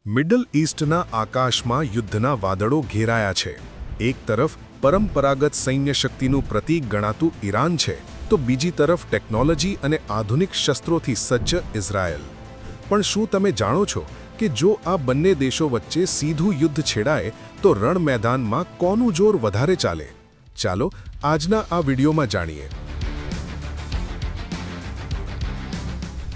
Middle ઈસ્ટના આકાશમાં યુદ્ધના વાદળો ઘેરાયા છે. એક તરફ પરંપરાગત સૈન્ય શક્તિનું પ્રતીક ગણાતું ઈરાન છે, તો બીજી તરફ ટેકનોલોજી અને આધુનિક શસ્ત્રોથી સજ્જ ઇઝરાયલ. પણ શું તમે જાણો છો કે જો આ બંને દેશો વચ્ચે સીધું યુદ્ધ છેડાય તો રણ મેદાનમાં કોનું જોર વધારે ચાલે? ચાલો આજના આ વિડીયોમાં જાણીએ.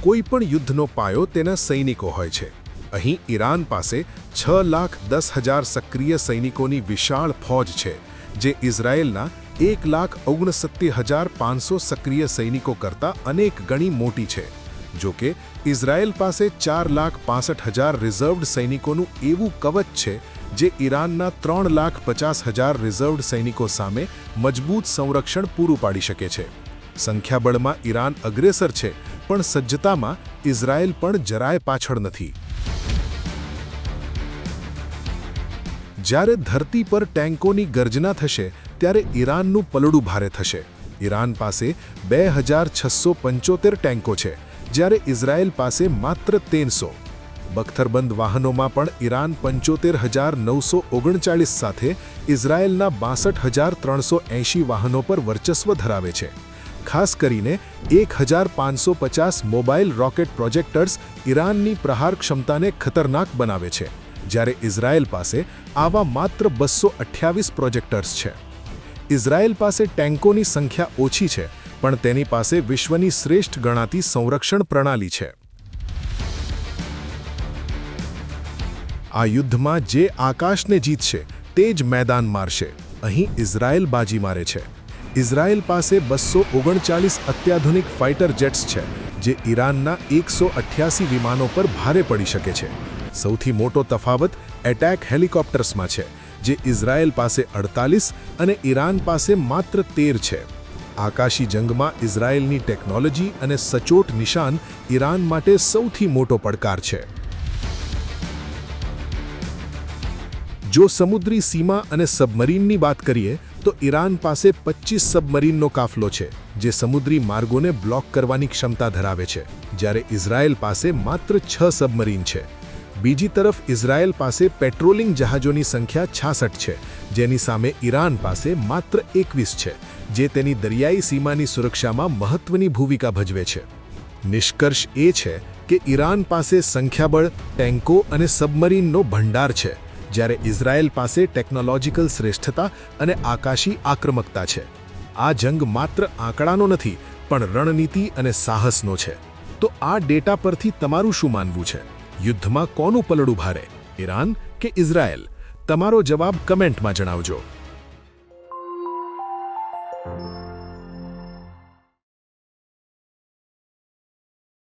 કોઈ પણ યુદ્ધનો પાયો તેના સૈનિકો હોય છે. અહીં ઈરાન પાસે 6,10,000 સક્રિય સૈનિકોની વિશાળ ફોજ છે, જે ઇઝરાયેલના 1,69,500 સક્રિય સૈનિકો કરતાં અનેક ગણી મોટી છે. જો કે ઇઝરાયેલ પાસે 4,65,000 રિઝર્વ્ડ સૈનિકોનું એવું કવચ છે, જે ઈરાનના 3,50,000 રિઝર્વ્ડ સૈનિકો સામે મજબૂત સંરક્ષણ પૂરું પાડી શકે છે. સંખ્યાબળમાં ઈરાન અગ્રેસર છે, પણ સજ્જતામાં ઇઝરાયેલ પણ જરાય પાછળ નથી. જ્યારે ધરતી પર ટેન્કોની ગર્જના થશે, ત્યારે ઈરાનનું પલડું ભારે થશે. ઈરાન પાસે 2,675 ટેન્કો છે, જ્યારે ઇઝરાયેલ પાસે માત્ર 300. બખ્તરબંધ વાહનોમાં પણ ઈરાન 75,939 સાથે ઇઝરાયેલના 62,380 વાહનો પર વર્ચસ્વ ધરાવે છે. ખાસ કરીને 1,550 મોબાઈલ રોકેટ પ્રોજેક્ટર્સ ઈરાનની પ્રહાર ક્ષમતાને ખતરનાક બનાવે છે, જ્યારે ઇઝરાયેલ પાસે આવા માત્ર 228 પ્રોજેક્ટર્સ છે. ઇઝરાયેલ પાસે ટેન્કોની સંખ્યા ઓછી છે, પણ તેની પાસે વિશ્વની શ્રેષ્ઠ ગણાતી સંરક્ષણ પ્રણાલી છે. આ યુદ્ધમાં જે આકાશને જીતશે તે જ મેદાન મારશે. અહીં ઇઝરાયેલ બાજી મારે છે. ઇઝરાયેલ પાસે 239 અત્યાધુનિક ફાઇટર જેટ્સ છે, જે ઈરાનના 188 વિમાનો પર ભારે પડી શકે છે. સૌથી મોટો તફાવત એટેક હેલિકોપ્ટર્સમાં છે, જે ઇઝરાયેલ પાસે 48 અને ઈરાન પાસે માત્ર 13 છે. આકાશી જંગમાં ઇઝરાયેલની ટેકનોલોજી અને સચોટ નિશાન ઈરાન માટે સૌથી મોટો પડકાર છે. જો સમુદ્રી સીમા અને સબમરીનની વાત કરીએ, તો ઈરાન પાસે 25 સબમરીનનો કાફલો છે, જે સમુદ્રી માર્ગોને બ્લોક કરવાની ક્ષમતા ધરાવે છે, જ્યારે ઇઝરાયેલ પાસે માત્ર 6 સબમરીન છે. બીજી તરફ ઇઝરાયેલ પાસે પેટ્રોલિંગ જહાજોની સંખ્યા 66 છે, જેની સામે ઈરાન પાસે માત્ર 21 છે, જે તેની દરિયાઈ સીમાની સુરક્ષામાં મહત્વની ભૂમિકા ભજવે છે. નિષ્કર્ષ એ છે કે ઈરાન પાસે સંખ્યાબળ, ટેન્કો અને સબમરીનનો ભંડાર છે, જ્યારે ઇઝરાયેલ પાસે ટેકનોલોજીકલ શ્રેષ્ઠતા અને આકાશી આક્રમકતા છે. આ જંગ માત્ર આંકડાનો નથી, પણ રણનીતિ અને સાહસનો છે. તો આ ડેટા પરથી તમારું શું માનવું છે? યુદ્ધમાં કોનું પલડું ભારે, ઈરાન કે ઇઝરાયેલ? તમારો જવાબ કમેન્ટમાં જણાવજો.